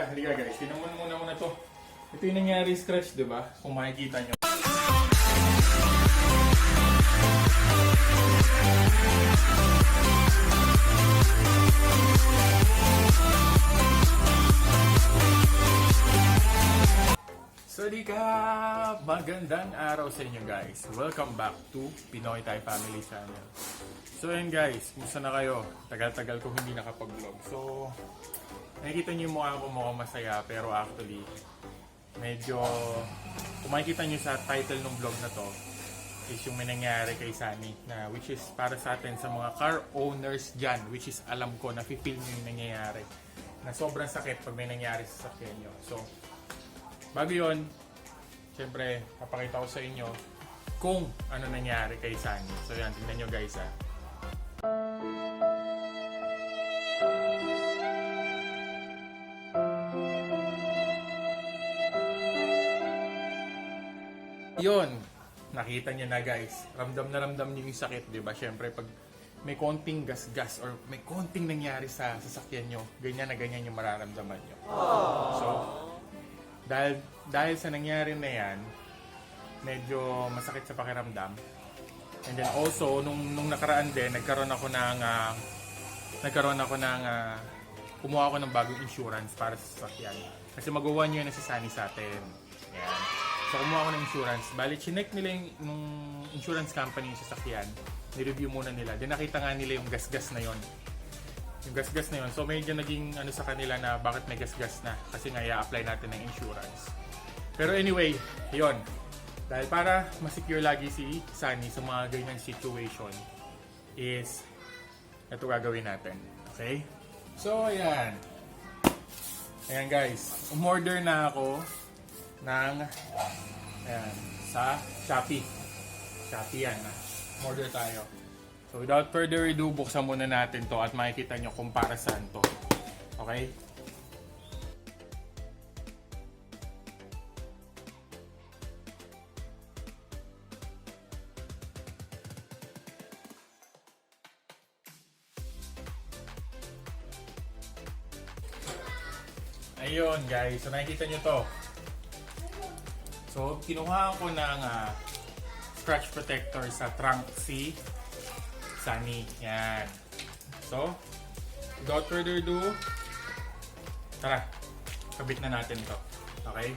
Halika guys, tinan mo muna to. Ito yung nangyari scratch, di ba? Kung makikita nyo. Sawadee-kap! Magandang araw sa inyo guys. Welcome back to Pinoy Thai Family Channel. So yun guys, kumusta na kayo? Tagal-tagal ko hindi nakapag-vlog. So, nakikita niyo yung mukha ko mukhang masaya, pero actually, medyo, kung makikita niyo sa title ng vlog na to, is yung may nangyari kay Sunny, na which is para sa atin sa mga car owners dyan, which is alam ko, na-feel niyo yung nangyayari. Na sobrang sakit pag may nangyari sa sakyan niyo. So, bago yun, syempre, papakita ko sa inyo kung ano nangyari kay Sunny. So yan, tingnan nyo guys ha. Yun, nakita nyo na guys. Ramdam na ramdam nyo yung sakit, di ba? Syempre, pag may konting gas-gas or may konting nangyari sa sasakyan nyo, ganyan na ganyan yung mararamdaman nyo. So, dahil sa nangyari na yan, medyo masakit sa pakiramdam. And then also, nung nakaraan din, nagkaroon ako ng kumuha ako ng bagong insurance para sa sasakyan. Kasi mag-1 year na si Sunny sa atin. Ayan. So, kumuha ako ng insurance. Bali, chinek nila yung insurance company yung sasakyan. Ni-review muna nila. Then nakita nga nila yung gas-gas na yon. Yung gas-gas na yun. So medyo naging ano sa kanila na bakit may gas-gas na. Kasi nga i-apply natin ng insurance. Pero anyway, yun. Dahil para ma-secure lagi si Sunny sa mga ganyang situation is ito gagawin natin. Okay? So ayan. Ayan guys. Umorder na ako ng ayan, sa Shopee. Shopee yan. Order tayo. So without further ado, buksan muna natin to at makikita nyo kung para saan to. Okay? Ayun guys, so nakikita nyo to. So kinuha ko ng scratch protector sa trunk si Sunny. Yan. So, without further ado, tara, kabit na natin to. Okay?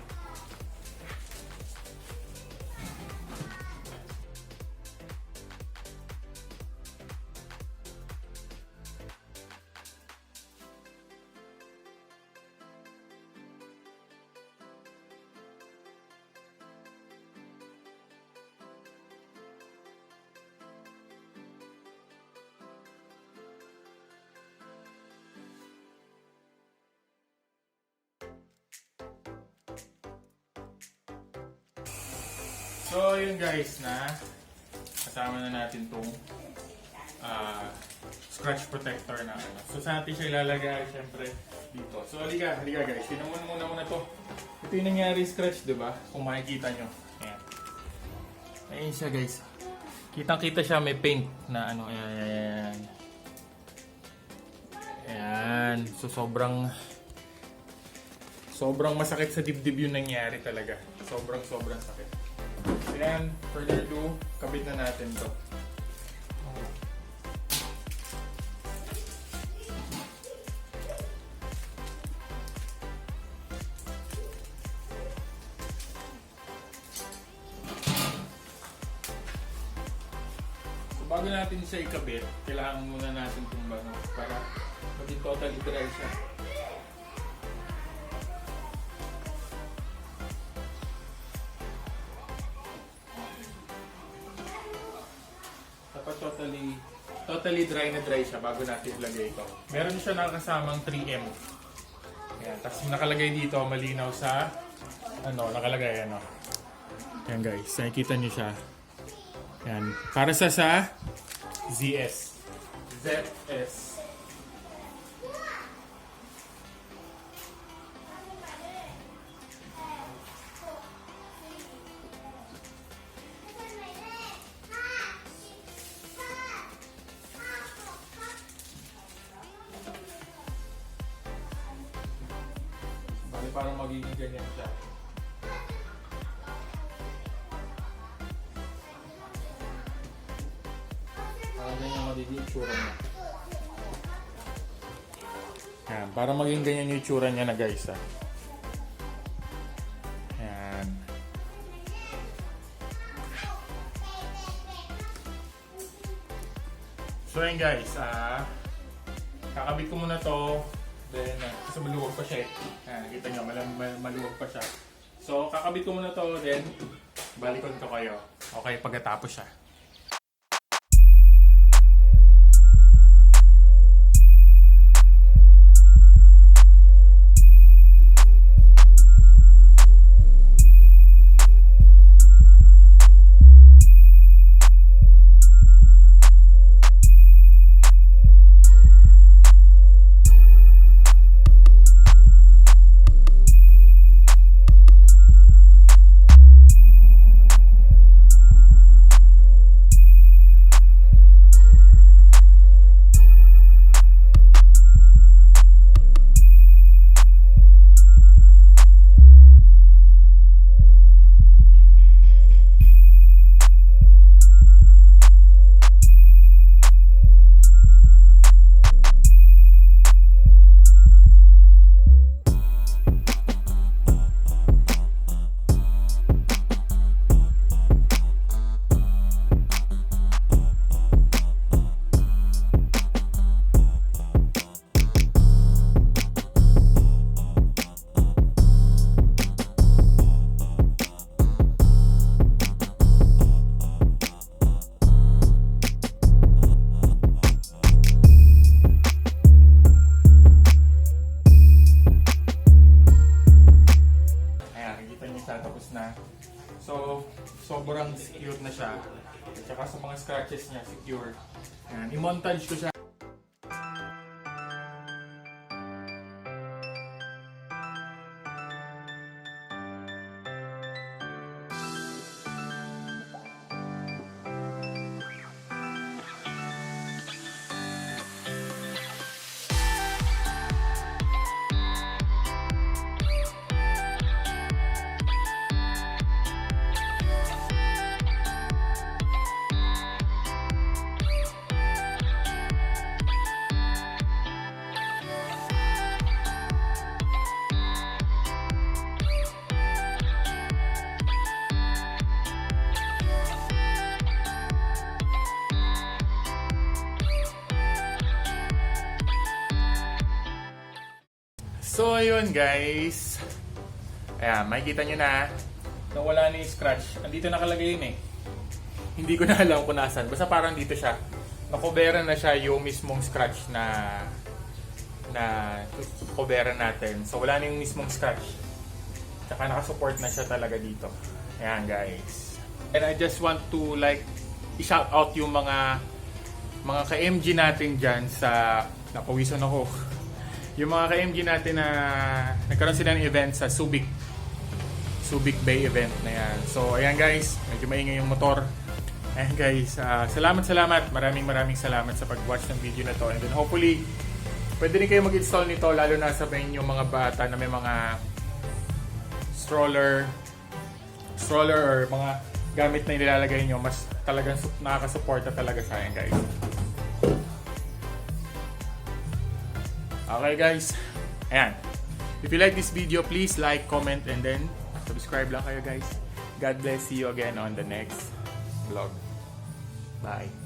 So, yun guys na kasama na natin itong scratch protector na ano. So, saan natin siya ilalagay? Siyempre, dito. So, halika guys. Tinan mo muna to. Ito yung nangyari scratch, diba? Kung makikita nyo. Ayan. Ayan siya guys. Kitang-kita siya, may paint na ano. Ayan. Ayan. So, sobrang masakit sa dibdib yung nangyari talaga. Sobrang sakit. Then, further ado, kabit na natin to. So, bago natin siya ikabit, kailangan muna natin itong bano para maging totally dry siya. Dapat totally dry siya bago natin ilagay ito. Meron siya nakasamang 3M. Ayan, tapos nakalagay dito malinaw sa nakalagay ano. Ayan guys, nakikita niyo siya. Ayan, para sa ZS. parang magiging ganyan siya. Parang ganyan magiging itsura niya. Yan, para maging ganyan yung itsura niya na guys. Yan. So yan guys, kakabit ko muna to. Then, kasi maluwag pa siya. Yan, nakita nyo, maluwag pa siya. So, kakabit ko muna to, then balikon ko kayo. Okay, pagkatapos siya. Tapos na. So, sobrang secure na siya. At saka sa mga scratches niya, secure. Ayan, i-montage ko siya. So, ayun guys. Ayan, makikita nyo na wala na yung scratch. Andito nakalagay yun eh. Hindi ko na alam kung nasan. Basta parang dito siya. Nakoberan na siya yung mismong scratch na coveran natin. So, wala na yung mismong scratch. Tsaka nakasupport na siya talaga dito. Ayan guys. And I just want to like i-shout out yung mga ka-MG natin dyan sa napawisan ako. Yung mga ka-MG natin na nagkaroon sila ng event sa Subic Bay event na yan. So, ayan guys, medyo maingay yung motor. Ayan guys, salamat. Maraming salamat sa pag-watch ng video na to. And then hopefully, pwede rin kayo mag-install nito, lalo na sa yung mga bata na may mga stroller or mga gamit na nilalagay nyo. Mas talagang nakakasupport na talaga sa ayan guys. Okay guys, ayan. If you like this video, please like, comment, and then subscribe lang kayo guys. God bless. See you again on the next vlog. Bye.